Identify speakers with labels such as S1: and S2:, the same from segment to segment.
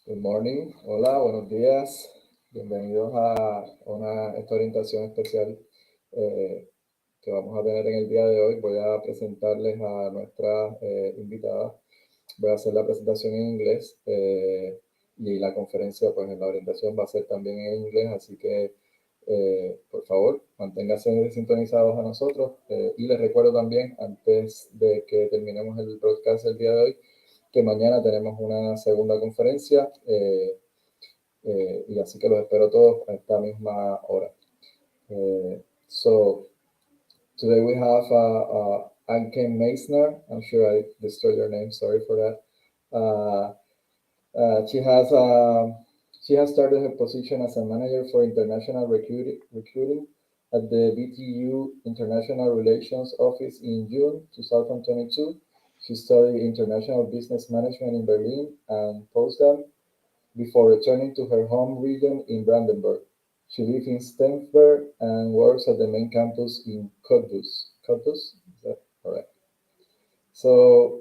S1: Good morning, hola, buenos días, bienvenidos a esta orientación especial que vamos a tener en el día de hoy. Voy a presentarles a nuestra invitada. Voy a hacer la presentación en inglés y la conferencia, pues en la orientación va a ser también en inglés, así que por favor, manténganse sintonizados a nosotros y les recuerdo también, antes de que terminemos el broadcast del día de hoy, que mañana tenemos una segunda conferencia y así que los espero todos a esta misma hora. So today we have Anke Meißner. I'm sure I destroyed your name. Sorry for that. She has started her position as a manager for international recruiting at the BTU International Relations Office in June 2022. She studied international business management in Berlin and Potsdam before returning to her home region in Brandenburg. She lives in Stenberg and works at the main campus in Cottbus. Cottbus? Is that correct? So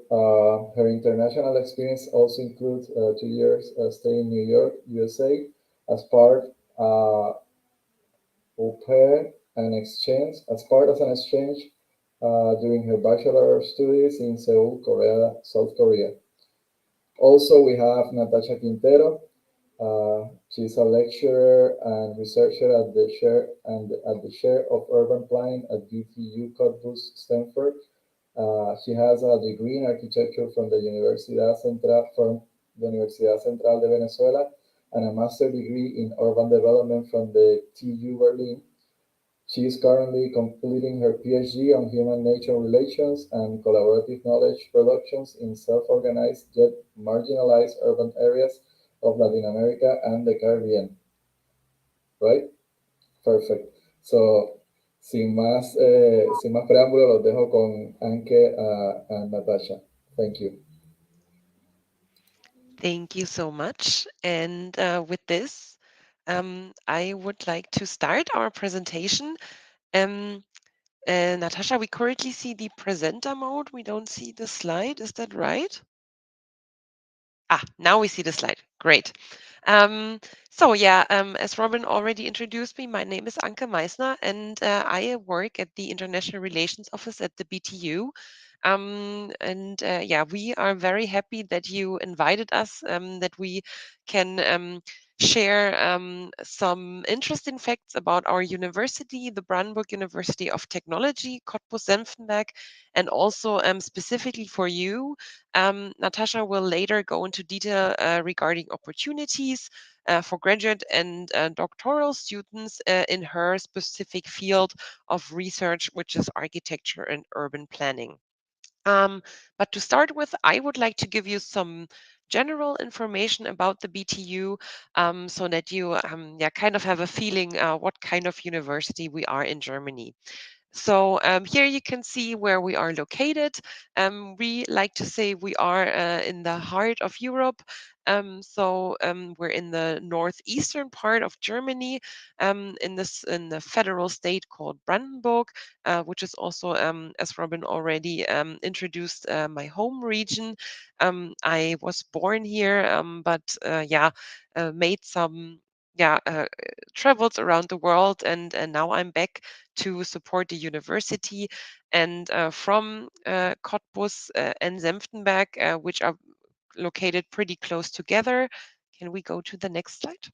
S1: her international experience also includes 2 years stay in New York, USA, as part au pair and exchange, as part of an exchange during her bachelor studies in Seoul, Korea, South Korea. Also, we have Natacha Quintero. She's a lecturer and researcher at the chair of urban planning at BTU Cottbus-Senftenberg. She has a degree in architecture from the Universidad Central de Venezuela and a master's degree in urban development from the TU Berlin. She is currently completing her PhD on human-nature relations and collaborative knowledge productions in self-organized yet marginalized urban areas of Latin America and the Caribbean. Right? Perfect. So, sin más preámbulo, los dejo con Anke and Natacha. Thank you.
S2: Thank you so much. And with this, I would like to start our presentation. Natacha, we currently see the presenter mode. We don't see the slide. Is that right? Now we see the slide. Great. As Robin already introduced me, my name is Anke Meißner, and I work at the International Relations Office at the BTU. We are very happy that you invited us, that we can share some interesting facts about our university, the Brandenburg University of Technology, Cottbus-Senftenberg, and also specifically for you. Natacha will later go into detail regarding opportunities for graduate and doctoral students in her specific field of research, which is architecture and urban planning. But to start with, I would like to give you some general information about the BTU, so that you kind of have a feeling what kind of university we are in Germany. So here you can see where we are located. We like to say we are in the heart of Europe. We're in the northeastern part of Germany, in the federal state called Brandenburg, which is also, as Robin already introduced, my home region. I was born here, but made some travels around the world, and now I'm back to support the university. And from Cottbus and Senftenberg, which are located pretty close together. Can we go to the next slide?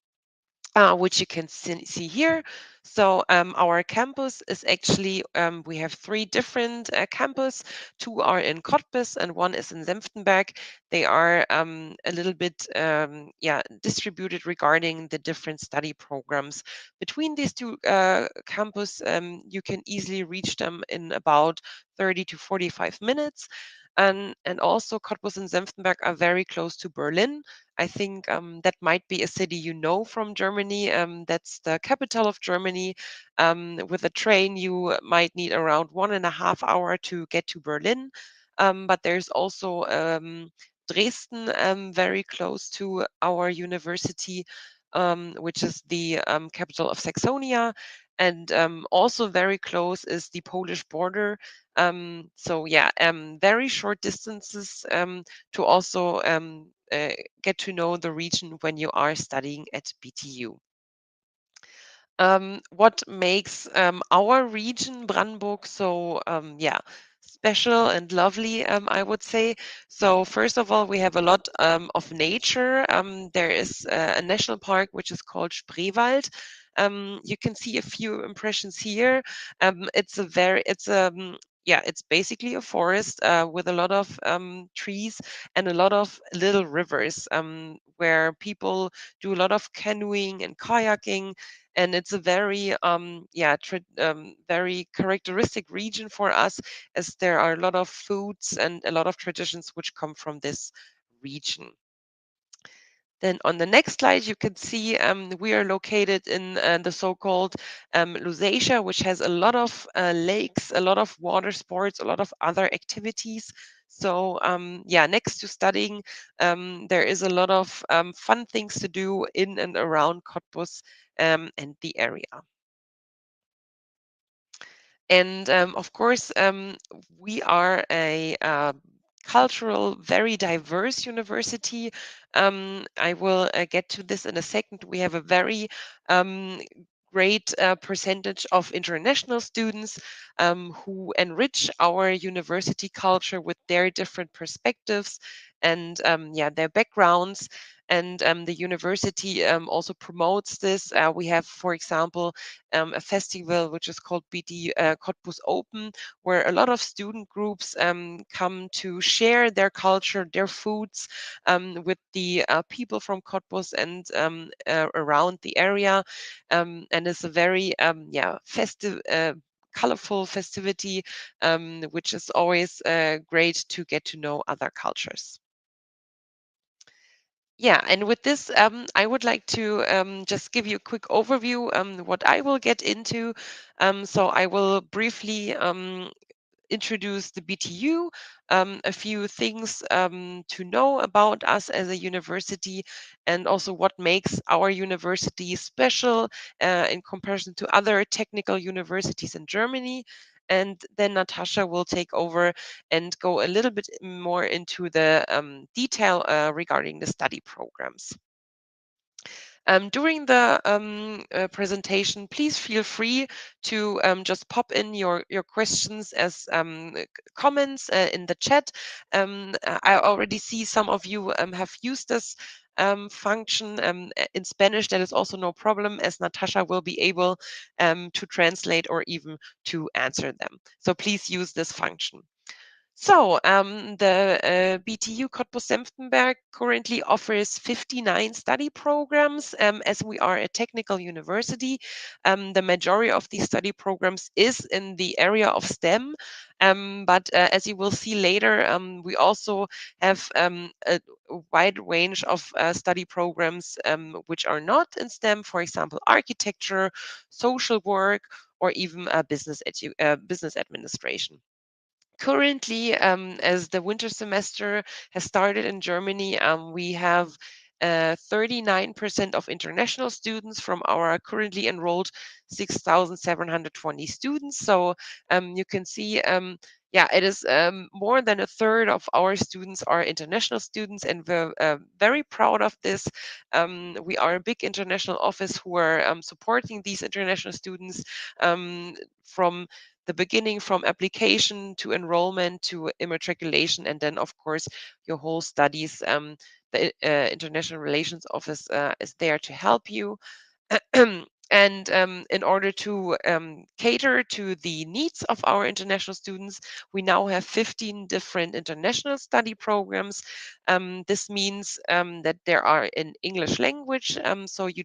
S2: Which you can see here. So our campus is actually, we have three different campus. Two are in Cottbus and one is in Senftenberg. They are a little bit distributed regarding the different study programs. Between these two campus, you can easily reach them in about 30 to 45 minutes. And also Cottbus and Senftenberg are very close to Berlin. I think that might be a city you know from Germany. That's the capital of Germany. With a train, you might need around 1.5 hours to get to Berlin. But there's also Dresden, very close to our university, which is the capital of Saxonia. And also very close is the Polish border. Very short distances to also get to know the region when you are studying at BTU. What makes our region, Brandenburg, so special and lovely, I would say. So first of all, we have a lot of nature. There is a national park which is called Spreewald. You can see a few impressions here. It's basically a forest with a lot of trees and a lot of little rivers where people do a lot of canoeing and kayaking, and it's a very characteristic region for us, as there are a lot of foods and a lot of traditions which come from this region. Then on the next slide, you can see we are located in the so-called Lusatia, which has a lot of lakes, a lot of water sports, a lot of other activities. So next to studying, there is a lot of fun things to do in and around Cottbus and the area. And of course, we are a cultural, very diverse university. I will get to this in a second. We have a very great percentage of international students who enrich our university culture with their different perspectives and their backgrounds. And the university also promotes this. We have, for example, a festival which is called BT Cottbus Open, where a lot of student groups come to share their culture, their foods with the people from Cottbus and around the area. And it's a very festive, colorful festivity, which is always great to get to know other cultures. Yeah, and with this, I would like to just give you a quick overview what I will get into. So I will briefly introduce the BTU, a few things to know about us as a university, and also what makes our university special in comparison to other technical universities in Germany. And then Natacha will take over and go a little bit more into the detail regarding the study programs. During the presentation, please feel free to just pop in your questions as comments in the chat. I already see some of you have used this function in Spanish. That is also no problem, as Natacha will be able to translate or even to answer them. So please use this function. So the BTU Cottbus-Senftenberg currently offers 59 study programs. As we are a technical university, the majority of these study programs is in the area of STEM. But as you will see later, we also have a wide range of study programs which are not in STEM, for example, architecture, social work, or even business administration. Currently, as the winter semester has started in Germany, we have 39% of international students from our currently enrolled 6,720 students. So you can see, yeah, it is more than a third of our students are international students, and we're very proud of this. We are a big international office who are supporting these international students from the beginning, from application to enrollment to immatriculation, and then of course your whole studies. The International Relations Office is there to help you. And in order to cater to the needs of our international students, we now have 15 different international study programs. This means that there are in English language, so you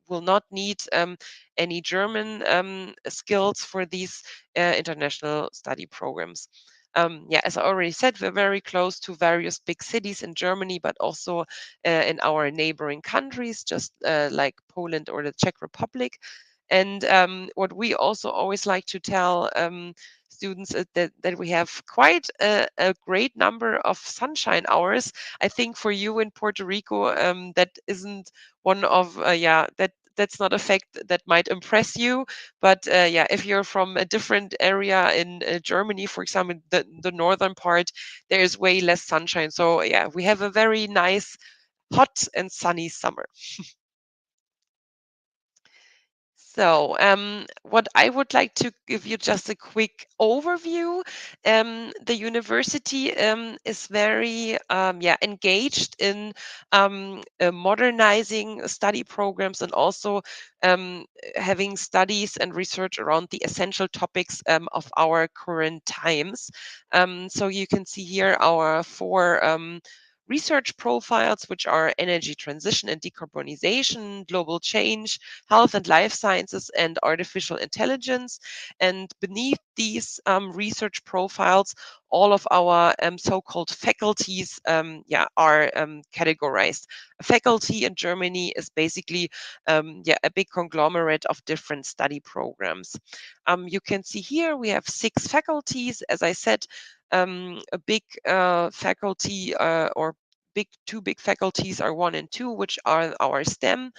S2: will not need any German skills for these international study programs. Yeah, as I already said, we're very close to various big cities in Germany, but also in our neighboring countries, just like Poland or the Czech Republic. And what we also always like to tell students is that we have quite a great number of sunshine hours. I think for you in Puerto Rico, that isn't one of, yeah, that's not a fact that might impress you. But yeah, if you're from a different area in Germany, for example, the northern part, there is way less sunshine. So yeah, we have a very nice hot and sunny summer. So, what I would like to give you just a quick overview. The university is very yeah, engaged in modernizing study programs and also having studies and research around the essential topics of our current times. So you can see here our four research profiles, which are energy transition and decarbonization, global change, health and life sciences, and artificial intelligence. And beneath these research profiles, all of our so-called faculties yeah, are categorized. A faculty in Germany is basically yeah, a big conglomerate of different study programs. You can see here we have 6 faculties. As I said, a big faculty or two big faculties are 1 and 2, which are our STEM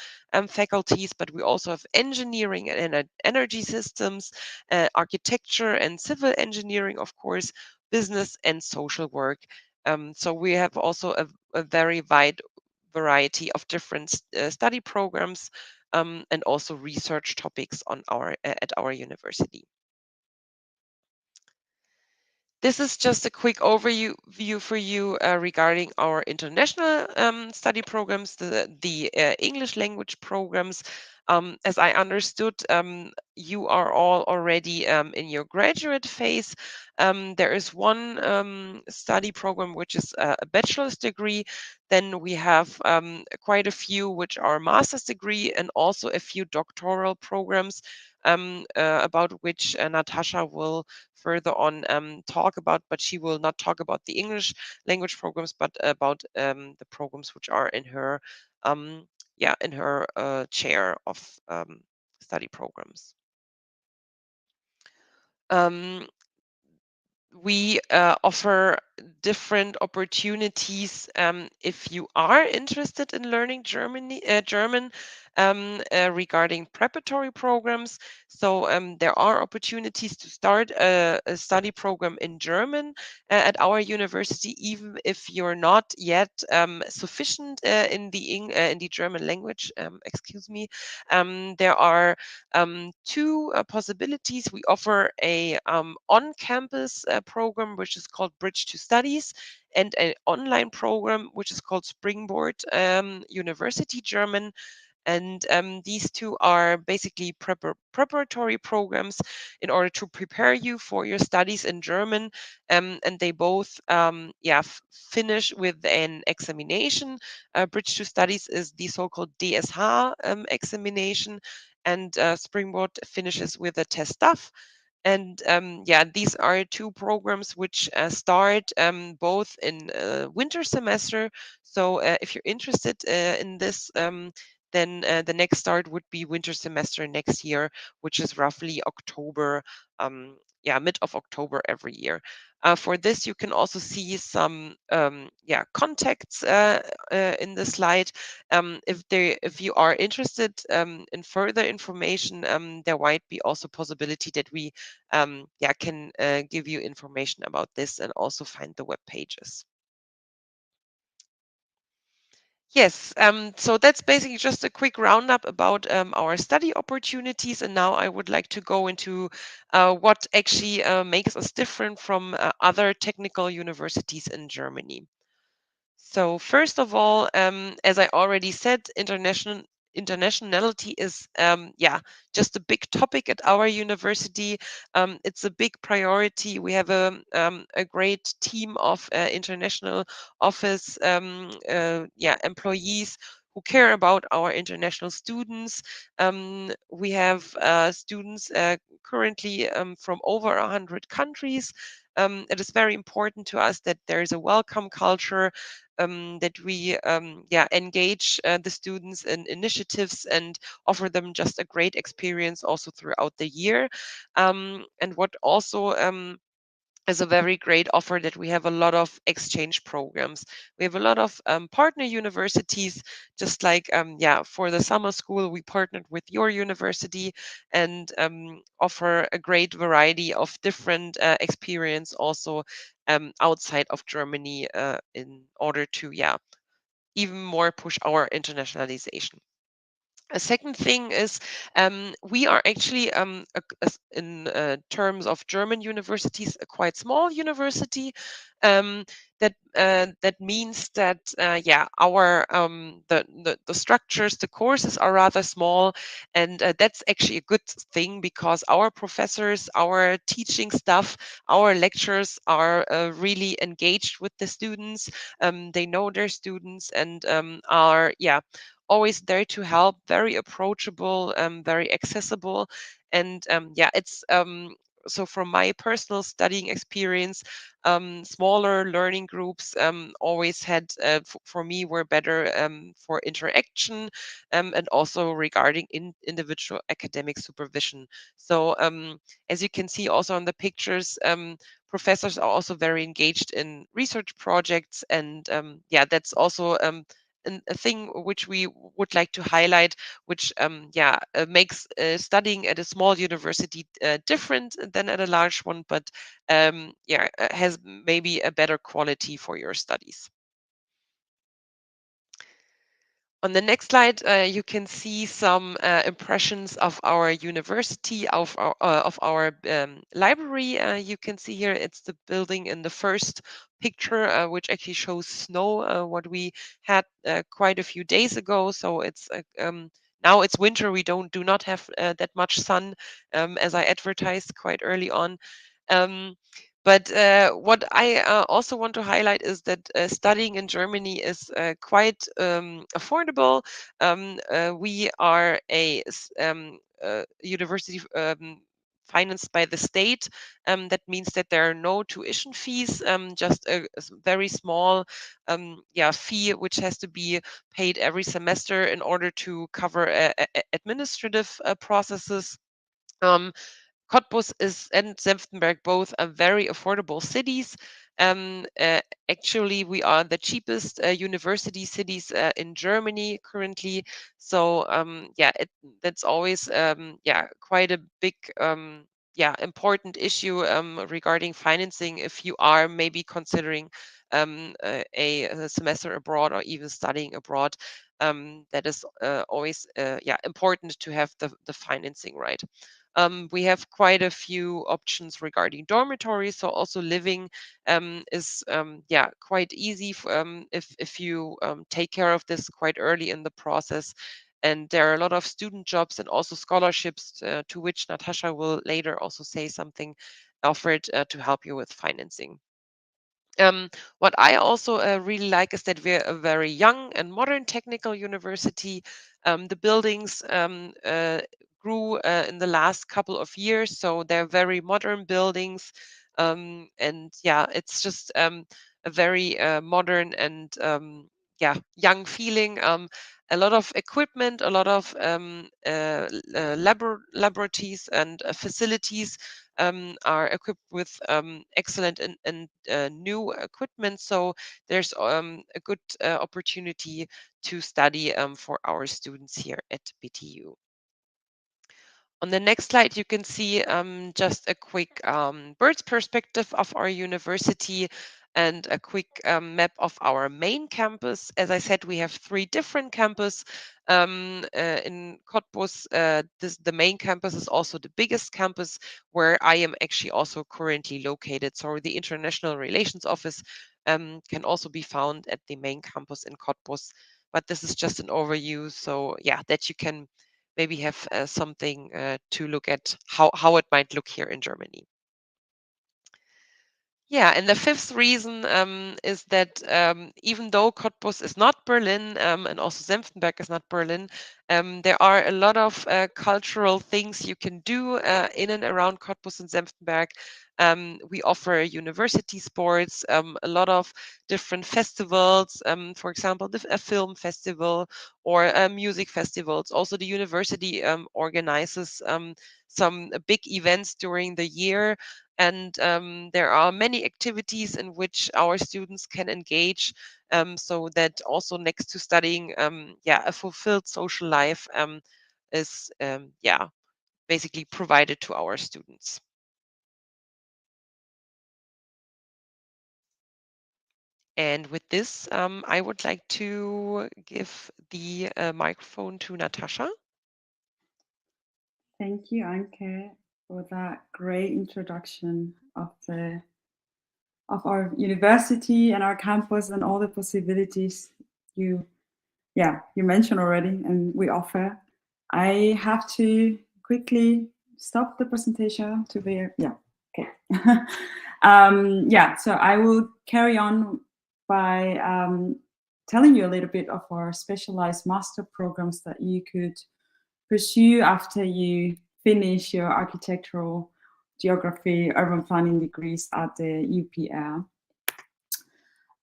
S2: faculties, but we also have engineering and energy systems, architecture and civil engineering, of course, business and social work. So we have also a very wide variety of different study programs and also research topics on at our university. This is just a quick overview for you regarding our international study programs, the English language programs. As I understood, you are all already in your graduate phase. There is one study program which is a bachelor's degree. Then we have quite a few which are master's degree and also a few doctoral programs about which Natacha will further on talk about, but she will not talk about the English language programs, but about the programs which are in her, yeah, in her chair of study programs. We offer different opportunities if you are interested in learning German regarding preparatory programs. So there are opportunities to start a study program in German at our university, even if you're not yet sufficient in the German language. Excuse me. There are 2 possibilities. We offer a on-campus program, which is called Bridge to Studies, and an online program, which is called Springboard University German. And these two are basically preparatory programs in order to prepare you for your studies in German. And they both finish with an examination. Bridge to Studies is the so-called DSH examination, and Springboard finishes with a test DAF. And these are two programs which start both in winter semester. So if you're interested in this, then the next start would be winter semester next year, which is roughly October, mid of October every year. For this, you can also see some contacts in the slide. If you are interested in further information, there might be also possibility that we can give you information about this and also find the web pages. Yes, so that's basically just a quick roundup about our study opportunities. And now I would like to go into what actually makes us different from other technical universities in Germany. So first of all, as I already said, internationality is just a big topic at our university. It's a big priority. We have a great team of international office employees who care about our international students. We have students currently from over 100 countries. It is very important to us that there is a welcome culture, that we engage the students in initiatives and offer them just a great experience also throughout the year. And what also is a very great offer, that we have a lot of exchange programs. We have a lot of partner universities, just like for the summer school, we partnered with your university and offer a great variety of different experience also outside of Germany in order to even more push our internationalization. A second thing is we are actually, in terms of German universities, a quite small university. Um, that means that our the structures, the courses are rather small, and that's actually a good thing, because our professors, our teaching staff, our lecturers are really engaged with the students. They know their students and are always there to help, very approachable, very accessible. And it's so from my personal studying experience, smaller learning groups always had, for me, were better for interaction, and also regarding individual academic supervision. So as you can see also on the pictures, professors are also very engaged in research projects, and that's also a thing which we would like to highlight, which makes studying at a small university different than at a large one, but has maybe a better quality for your studies. On the next slide, you can see some impressions of our university, of our library. You can see here it's the building in the first picture, which actually shows snow, what we had quite a few days ago. So it's now it's winter. We do not have that much sun, as I advertised quite early on. Um, but what I also want to highlight is that studying in Germany is quite affordable. We are a university financed by the state. That means that there are no tuition fees, just a very small fee, which has to be paid every semester in order to cover administrative processes. Um, Cottbus is and Senftenberg both are very affordable cities. Actually, we are the cheapest university cities in Germany currently. So that's always quite a big important issue regarding financing, if you are maybe considering a semester abroad or even studying abroad. That is always important to have the financing right. We have quite a few options regarding dormitories, so also living is quite easy if you take care of this quite early in the process. And there are a lot of student jobs and also scholarships to which Natacha will later also say something, offered to help you with financing. What I also really like is that we're a very young and modern technical university. The buildings grew in the last couple of years, so they're very modern buildings. And yeah, it's just a very modern and young feeling. A lot of equipment, a lot of laboratories and facilities are equipped with excellent and new equipment. So there's a good opportunity to study for our students here at BTU. On the next slide, you can see just a quick bird's perspective of our university and a quick map of our main campus. As I said, we have 3 different campuses. In Cottbus, the main campus is also the biggest campus, where I am actually also currently located. So the International Relations Office can also be found at the main campus in Cottbus. But this is just an overview, so yeah, that you can maybe have something to look at how it might look here in Germany. Yeah, and the 5th reason is that even though Cottbus is not Berlin, and also Senftenberg is not Berlin, there are a lot of cultural things you can do in and around Cottbus and Senftenberg. We offer university sports, a lot of different festivals, for example, a film festival or music festivals. Also, the university organizes some big events during the year. And there are many activities in which our students can engage, so that also next to studying, a fulfilled social life is basically provided to our students. And with this, I would like to give the microphone to Natacha.
S3: Thank you, Anke, for that great introduction of our university and our campus and all the possibilities you mentioned already and we offer. I have to quickly stop the presentation to be okay. So I will carry on by telling you a little bit of our specialized master programs that you could pursue after you finish your architectural geography urban planning degrees at the UPR.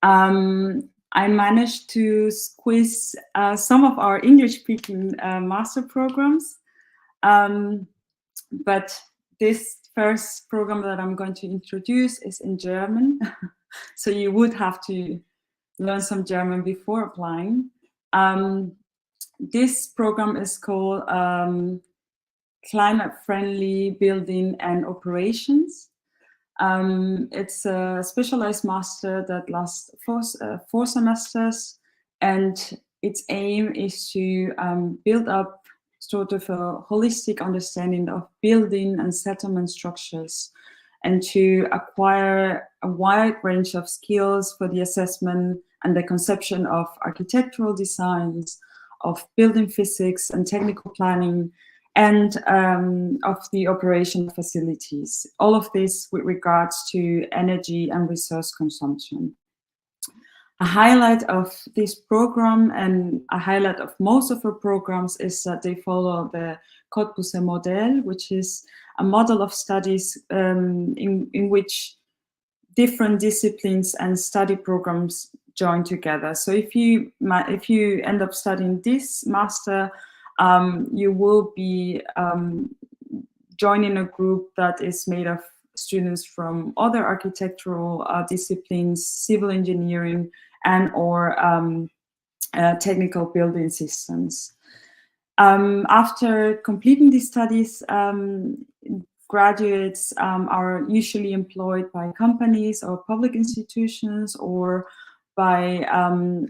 S3: I managed to squeeze some of our English-speaking master programs, but this first program that I'm going to introduce is in German, so you would have to learn some German before applying. This program is called Climate-Friendly Building and Operations. It's a specialized master that lasts 4 semesters, and its aim is to build up sort of a holistic understanding of building and settlement structures, and to acquire a wide range of skills for the assessment and the conception of architectural designs, of building physics and technical planning, and of the operation facilities. All of this with regards to energy and resource consumption. A highlight of this program and a highlight of most of our programs is that they follow the Cottbuser model, which is a model of studies in which different disciplines and study programs join together. So if you end up studying this master, you will be joining a group that is made of students from other architectural disciplines, civil engineering, and or technical building systems. After completing these studies, graduates are usually employed by companies or public institutions, or by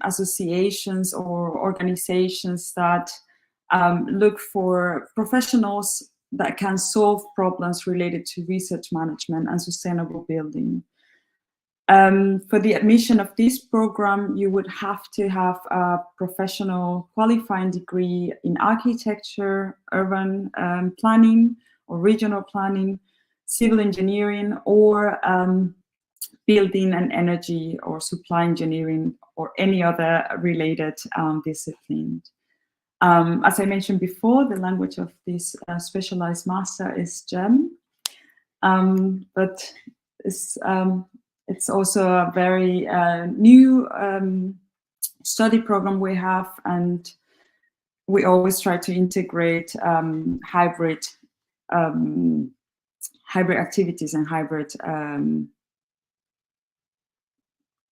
S3: associations or organizations that look for professionals that can solve problems related to research management and sustainable building. For the admission of this program, you would have to have a professional qualifying degree in architecture, urban planning, or regional planning, civil engineering, or building and energy or supply engineering, or any other related discipline. As I mentioned before, the language of this specialized master is German, but it's also a very new study program we have, and we always try to integrate hybrid activities and hybrid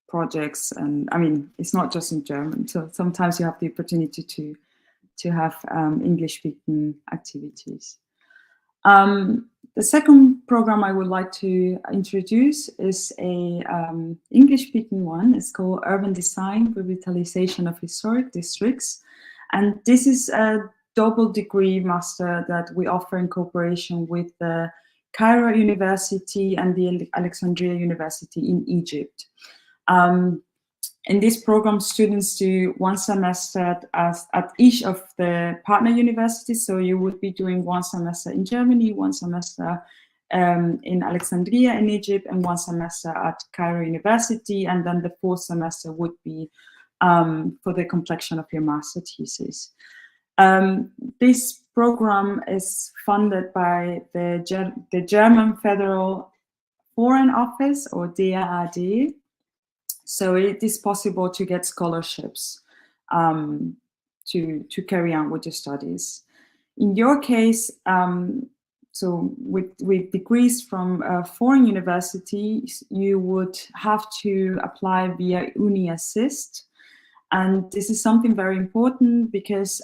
S3: projects. And I mean, it's not just in German, so sometimes you have the opportunity to have English-speaking activities. The second program I would like to introduce is a English-speaking one. It's called Urban Design Revitalization of Historic Districts. And this is a double degree master that we offer in cooperation with the Cairo University and the Alexandria University in Egypt. In this program, students do one semester at each of the partner universities. So you would be doing one semester in Germany, one semester in Alexandria in Egypt, and one semester at Cairo University. And then the fourth semester would be for the completion of your master thesis. This program is funded by the German Federal Foreign Office, or DAAD. So it is possible to get scholarships to carry on with your studies. In your case, so with degrees from foreign universities, you would have to apply via UniAssist. And this is something very important because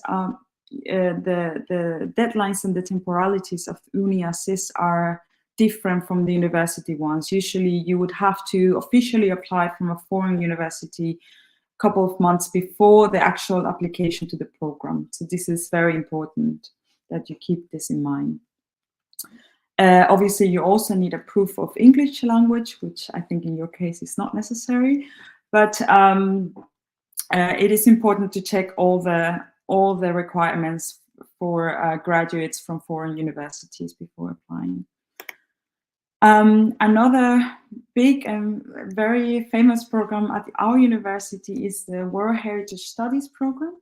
S3: the deadlines and the temporalities of UniAssist are different from the university ones. Usually you would have to officially apply from a foreign university a couple of months before the actual application to the program. So this is very important that you keep this in mind. Obviously, you also need a proof of English language, which I think in your case is not necessary, but it is important to check all the requirements for graduates from foreign universities before applying. Another big and very famous program at our university is the World Heritage Studies program.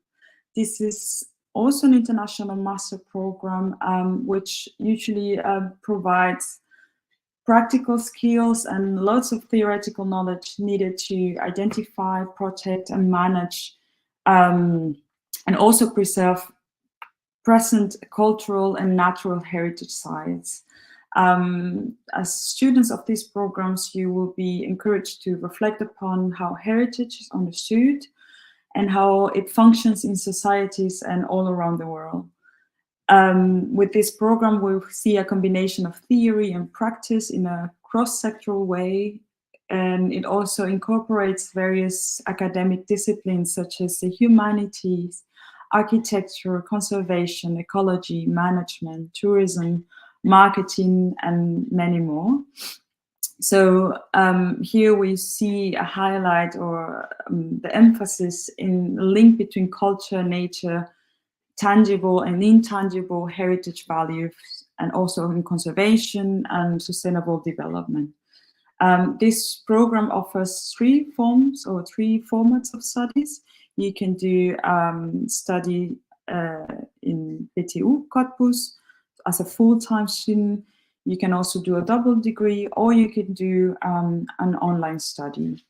S3: This is also an international master program, which usually provides practical skills and lots of theoretical knowledge needed to identify, protect, and manage, and also preserve present cultural and natural heritage sites. As students of these programs, you will be encouraged to reflect upon how heritage is understood and how it functions in societies and all around the world. With this program, we'll see a combination of theory and practice in a cross-sectoral way, and it also incorporates various academic disciplines such as the humanities, architecture, conservation, ecology, management, tourism, marketing, and many more. So here we see a highlight or the emphasis in the link between culture, nature, tangible and intangible heritage values, and also in conservation and sustainable development. This program offers three formats of studies. You can do study in BTU, Cottbus, as a full-time student. You can also do a double degree, or you can do an online study.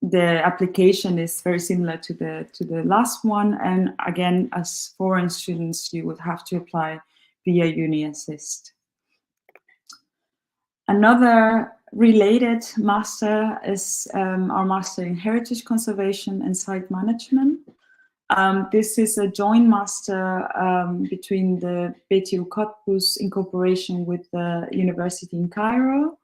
S3: The application is very similar to the last one, and again, as foreign students, you would have to apply via UniAssist. Another related master is our master in heritage conservation and site management. This is a joint master between the BTU Cottbus in cooperation with the University in Cairo.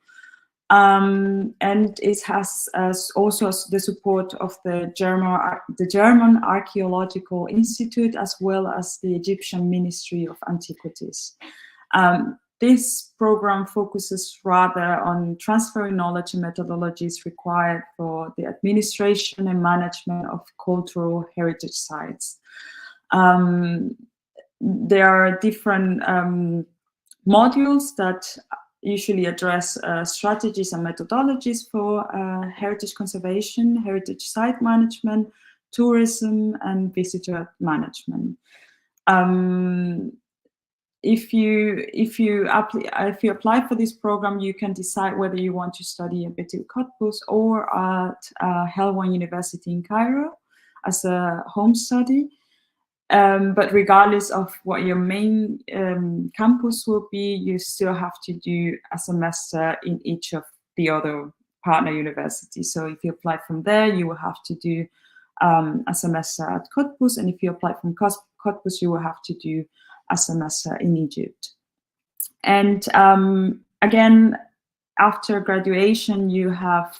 S3: And it has also the support of the German Archaeological Institute, as well as the Egyptian Ministry of Antiquities. this program focuses rather on transferring knowledge and methodologies required for the administration and management of cultural heritage sites. There are different modules that usually address strategies and methodologies for heritage conservation, heritage site management, tourism, and visitor management. If you apply for this program, you can decide whether you want to study at BTU Cottbus or at Helwan University in Cairo as a home study. But regardless of what your main campus will be, you still have to do a semester in each of the other partner universities. So if you apply from there, you will have to do a semester at Cottbus, and if you apply from Cottbus, you will have to do a semester in Egypt. And again, after graduation, you have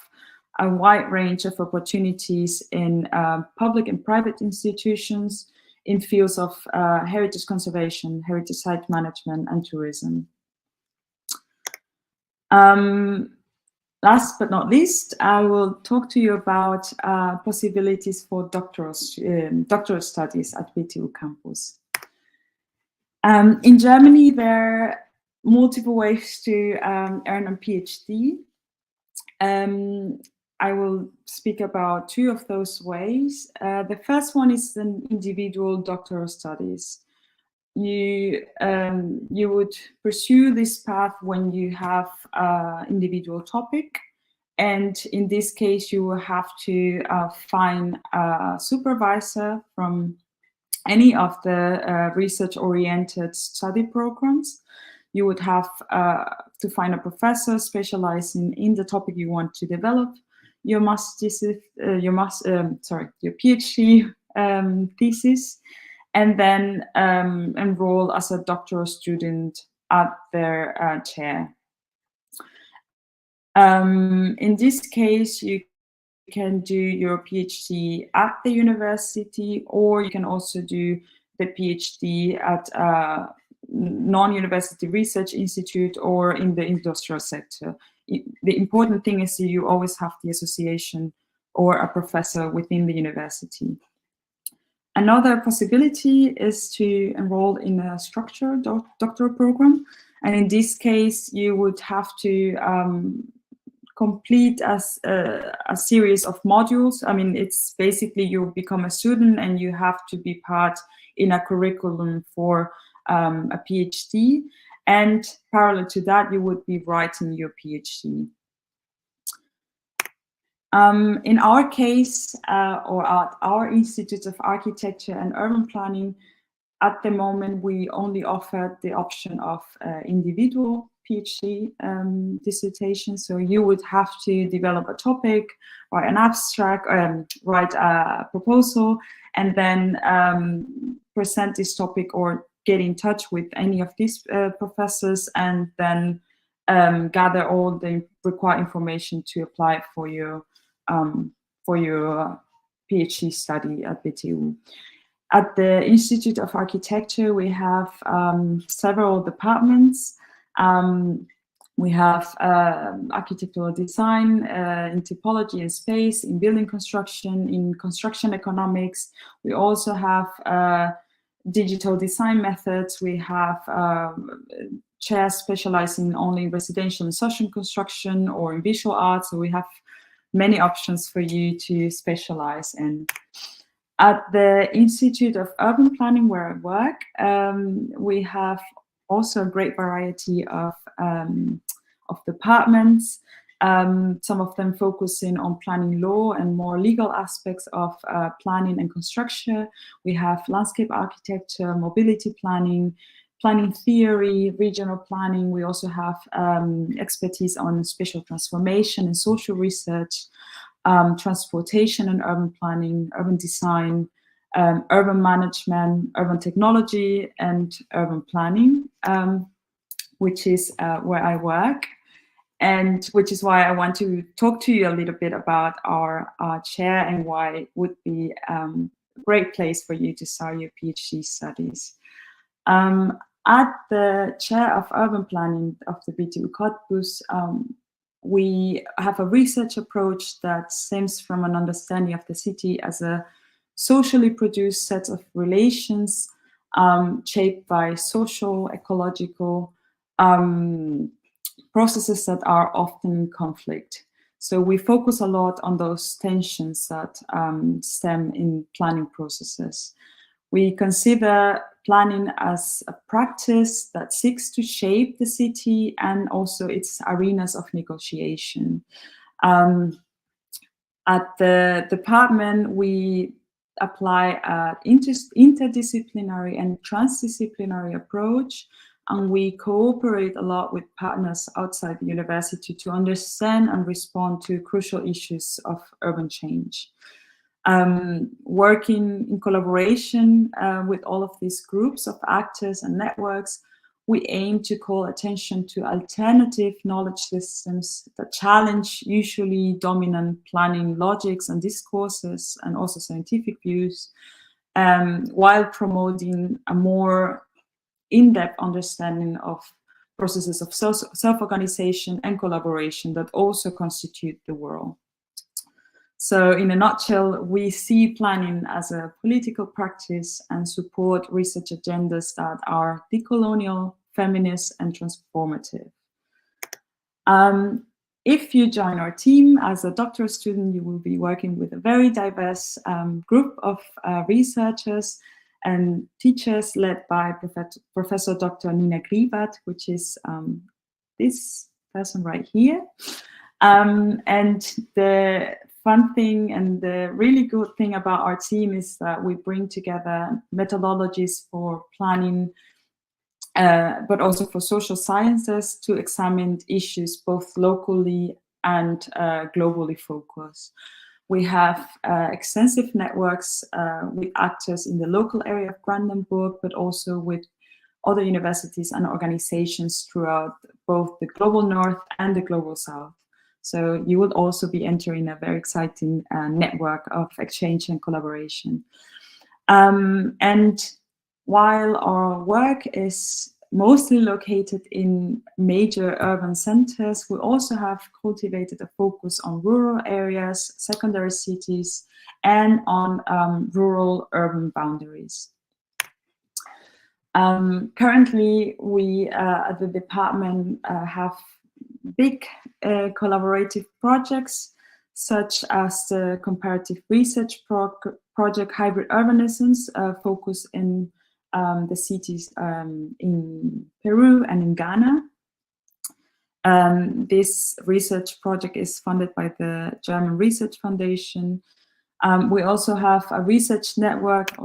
S3: a wide range of opportunities in public and private institutions in fields of heritage conservation, heritage site management, and tourism. Last but not least, I will talk to you about possibilities for doctoral studies at BTU campus. In Germany, there are multiple ways to earn a PhD. I will speak about two of those ways. The first one is an individual doctoral studies. You would pursue this path when you have an individual topic, and in this case, you will have to find a supervisor from any of the research-oriented study programs. You would have to find a professor specializing in the topic you want to develop your PhD thesis, and then enroll as a doctoral student at their chair. In this case, you can do your PhD at the university, or you can also do the PhD at a non-university research institute or in the industrial sector. The important thing is that you always have the association or a professor within the university. Another possibility is to enroll in a structured doctoral program. And in this case, you would have to complete a series of modules. I mean, it's basically you become a student and you have to be part in a curriculum for a PhD. And parallel to that, you would be writing your PhD. In our case, or at our Institute of Architecture and Urban Planning, at the moment, we only offer the option of individual PhD dissertation. So you would have to develop a topic, write an abstract, write a proposal, and then present this topic or get in touch with any of these professors, and then gather all the required information to apply for your PhD study at BTU. At the Institute of Architecture, we have several departments. We have architectural design, in typology and space, in building construction, in construction economics. We also have digital design methods. We have chairs specializing only in residential and social construction or in visual arts. So we have many options for you to specialize in. At the Institute of Urban Planning, where I work, we have also a great variety of departments. Some of them focusing on planning law and more legal aspects of planning and construction. We have landscape architecture, mobility planning, planning theory, regional planning. We also have expertise on spatial transformation and social research, transportation and urban planning, urban design, urban management, urban technology, and urban planning, which is where I work, and which is why I want to talk to you a little bit about our chair and why it would be a great place for you to start your PhD studies. At the chair of urban planning of the BTU Cottbus, we have a research approach that stems from an understanding of the city as a socially produced set of relations shaped by social, ecological processes that are often in conflict. So we focus a lot on those tensions that stem in planning processes. We consider planning as a practice that seeks to shape the city and also its arenas of negotiation. At the department, we apply an interdisciplinary and transdisciplinary approach, and we cooperate a lot with partners outside the university to understand and respond to crucial issues of urban change. Working in collaboration with all of these groups of actors and networks, we aim to call attention to alternative knowledge systems that challenge usually dominant planning logics and discourses and also scientific views, while promoting a more in-depth understanding of processes of self-organization and collaboration that also constitute the world. So in a nutshell, we see planning as a political practice and support research agendas that are decolonial, feminist, and transformative. If you join our team as a doctoral student, you will be working with a very diverse group of researchers and teachers led by Professor Dr. Nina Gribat, which is this person right here. And the fun thing and the really good thing about our team is that we bring together methodologies for planning, but also for social sciences to examine issues both locally and globally focused. We have extensive networks with actors in the local area of Brandenburg, but also with other universities and organizations throughout both the global north and the global south. So you will also be entering a very exciting network of exchange and collaboration. And while our work is mostly located in major urban centers, we also have cultivated a focus on rural areas, secondary cities, and on rural-urban boundaries. Currently, we at the department have big collaborative projects, such as the comparative research project Hybrid Urbanisms, focused in the cities in Peru and in Ghana. This research project is funded by the German Research Foundation. We also have a research network,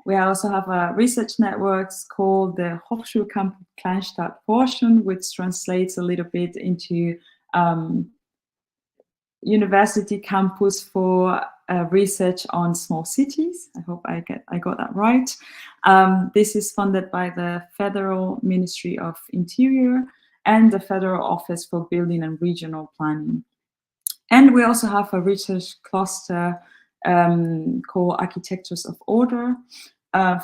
S3: we also have a research network called the Hochschulcampus Kleinstadt Forschung, which translates a little bit into university campus for research on small cities. I hope I got that right. This is funded by the Federal Ministry of Interior and the Federal Office for Building and Regional Planning. And we also have a research cluster called Architectures of Order,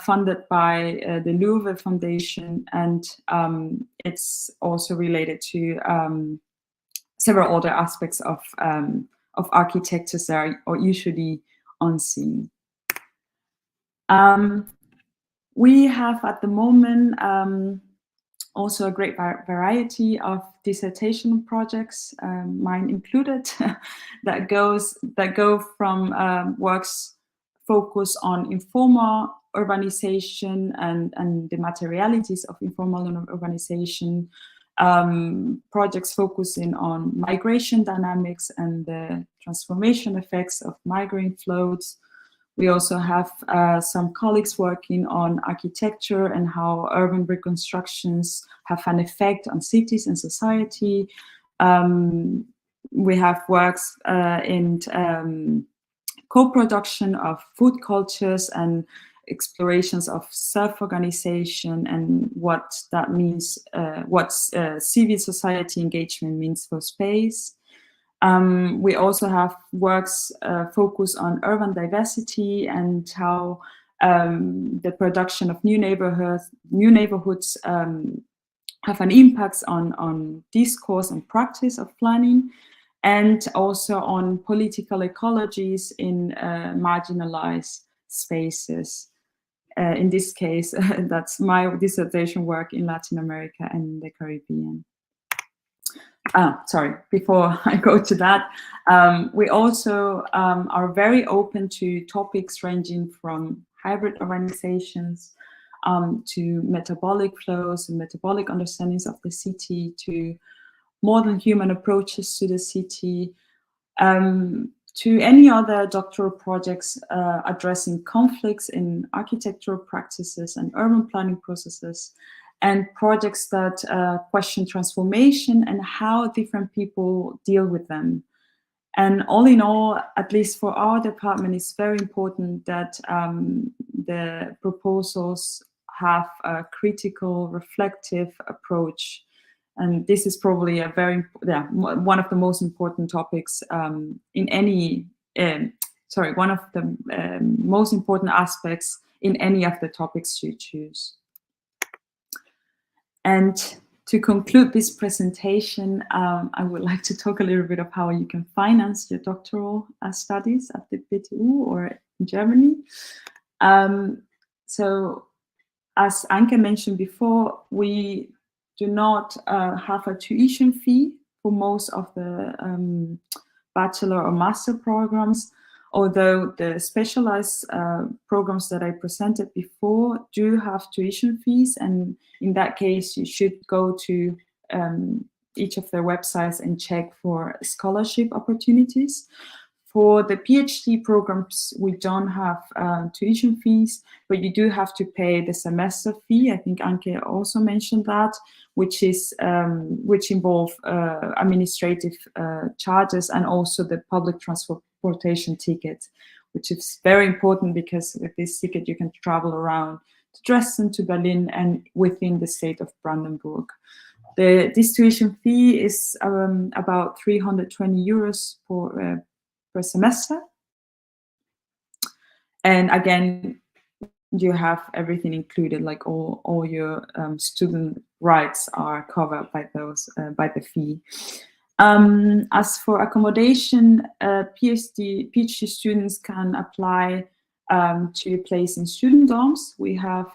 S3: funded by the Louvre Foundation, and it's also related to several other aspects of architectures that are usually unseen. We have at the moment also a great variety of dissertation projects, mine included, that go from works focused on informal urbanization and the materialities of informal urbanization, projects focusing on migration dynamics and the transformation effects of migrant flows. We also have some colleagues working on architecture and how urban reconstructions have an effect on cities and society. We have works in co-production of food cultures and explorations of self-organization and what that means, what civil society engagement means for space. We also have works focused on urban diversity and how the production of new neighborhoods have an impact on discourse and practice of planning, and also on political ecologies in marginalized spaces. In this case, that's my dissertation work in Latin America and the Caribbean. Sorry, before I go to that, we also are very open to topics ranging from hybrid organizations to metabolic flows and metabolic understandings of the city, to modern human approaches to the city, to any other doctoral projects addressing conflicts in architectural practices and urban planning processes, and projects that question transformation and how different people deal with them. And all in all, at least for our department, it's very important that the proposals have a critical, reflective approach. And this is probably a one of the most important topics in any, one of the most important aspects in any of the topics you choose. And to conclude this presentation, I would like to talk a little bit of how you can finance your doctoral studies at the BTU or in Germany. So, as Anke mentioned before, we do not have a tuition fee for most of the bachelor or master programs, although the specialized programs that I presented before do have tuition fees, and in that case you should go to each of their websites and check for scholarship opportunities. For the PhD programs, we don't have tuition fees, but you do have to pay the semester fee. I think Anke also mentioned that, which involve administrative charges and also the public transportation ticket, which is very important because with this ticket you can travel around to Dresden, to Berlin, and within the state of Brandenburg. This tuition fee is about 320 euros per semester. And again, you have everything included, like all your student rights are covered by the fee. As for accommodation, PhD students can apply to a place in student dorms. We have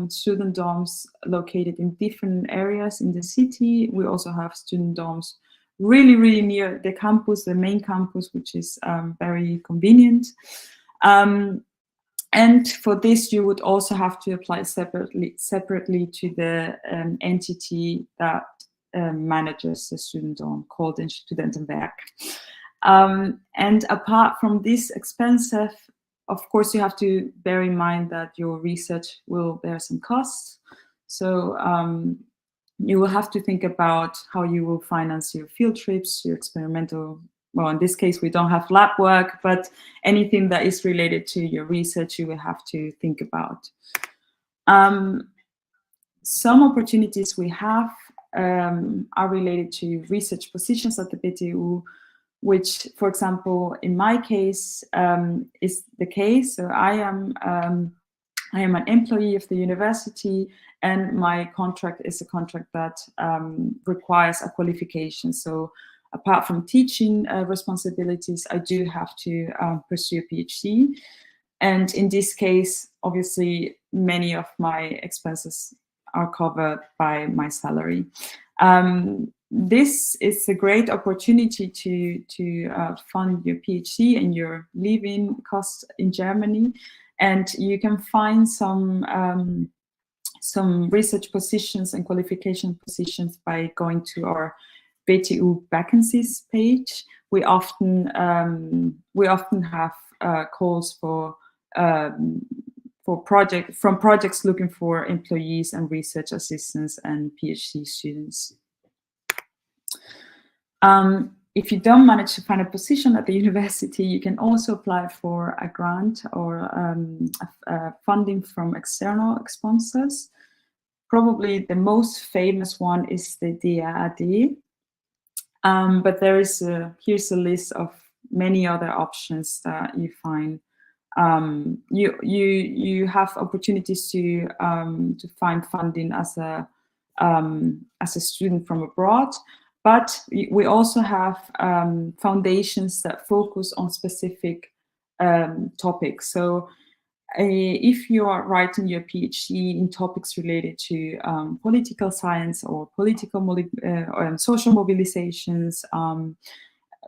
S3: student dorms located in different areas in the city. We also have student dorms really near the campus, the main campus, which is very convenient. And for this, you would also have to apply separately to the entity that manages the student dorm, called Studentenwerk. And apart from this expensive, of course, you have to bear in mind that your research will bear some costs. So you will have to think about how you will finance your field trips, your experimental, well, in this case, we don't have lab work, but anything that is related to your research, you will have to think about. Some opportunities we have are related to research positions at the BTU, which, for example, in my case, is the case. So I am an employee of the university, and my contract is a contract that requires a qualification. So apart from teaching responsibilities, I do have to pursue a PhD. And in this case, obviously, many of my expenses are covered by my salary. This is a great opportunity to fund your PhD and your living costs in Germany. And you can find some research positions and qualification positions by going to our BTU vacancies page. We often have calls for projects looking for employees and research assistants and PhD students. If you don't manage to find a position at the university, you can also apply for a grant or funding from external sponsors. Probably the most famous one is the DAAD. But here's a list of many other options that you find you have opportunities to find funding as a student from abroad, but we also have foundations that focus on specific topics. So if you are writing your PhD in topics related to political science or social mobilizations,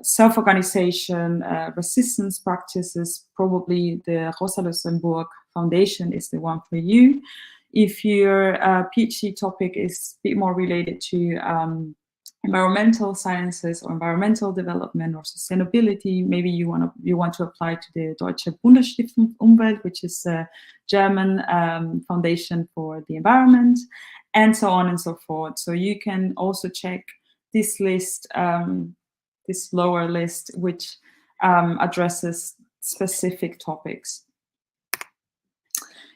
S3: self-organization, resistance practices, probably the Rosa Luxemburg Foundation is the one for you. If your PhD topic is a bit more related to environmental sciences or environmental development or sustainability, maybe you want to apply to the Deutsche Bundesstiftung Umwelt, which is a German foundation for the environment, and so on and so forth. So you can also check this list, this lower list, which addresses specific topics.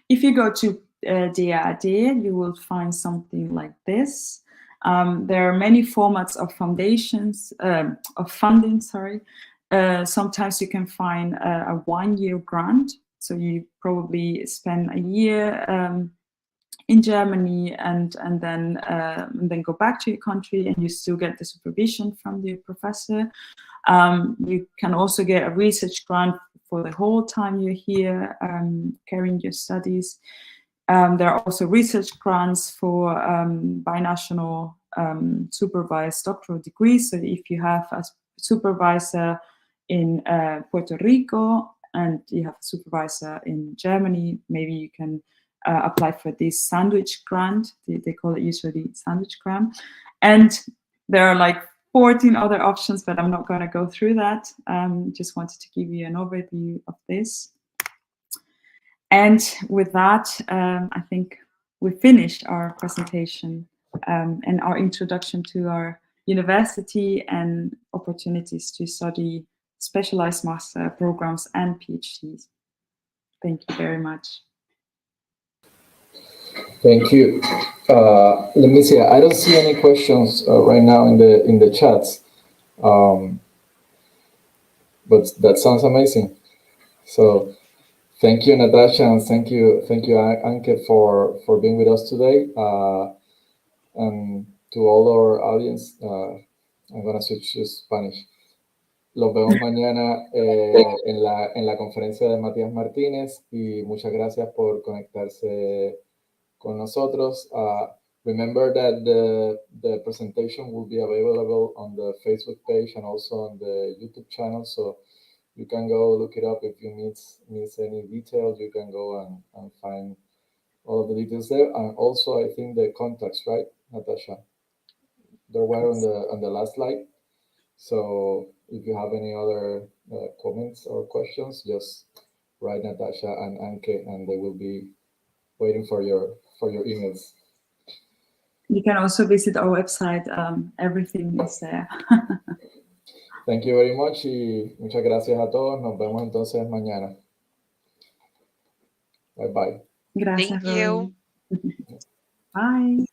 S3: If you go to DAAD, you will find something like this. There are many formats of foundations, of funding, sorry. Sometimes you can find a one-year grant. So you probably spend a year in Germany and then go back to your country, and you still get the supervision from the professor. You can also get a research grant for the whole time you're here carrying your studies. There are also research grants for binational supervised doctoral degrees. So if you have a supervisor in Puerto Rico and you have a supervisor in Germany, maybe you can apply for this sandwich grant. They call it usually sandwich grant. And there are like 14 other options, but I'm not going to go through that. Just wanted to give you an overview of this. And with that, I think we finished our presentation and our introduction to our university and opportunities to study specialized master programs and PhDs. Thank you very much.
S1: Thank you. Let me see. I don't see any questions right now in the chats, but that sounds amazing. So thank you, Natacha, and thank you, Anke, for being with us today. And to all our audience, I'm gonna switch to Spanish. Los vemos mañana en la conferencia de Matías Martínez, y muchas gracias por conectarse con nosotros. Remember that the presentation will be available on the Facebook page and also on the YouTube channel, so you can go look it up. If you miss any details, you can go and find all of the details there. And also, I think the contacts, right, Natacha? They were on the last slide. So if you have any other comments or questions, just write Natacha and Anke, and they will be waiting for your emails.
S3: You can also visit our website. Everything is there.
S1: Thank you very much, y muchas gracias a todos. Nos vemos entonces mañana. Bye bye.
S3: Gracias,
S2: Thank you.
S3: Bye.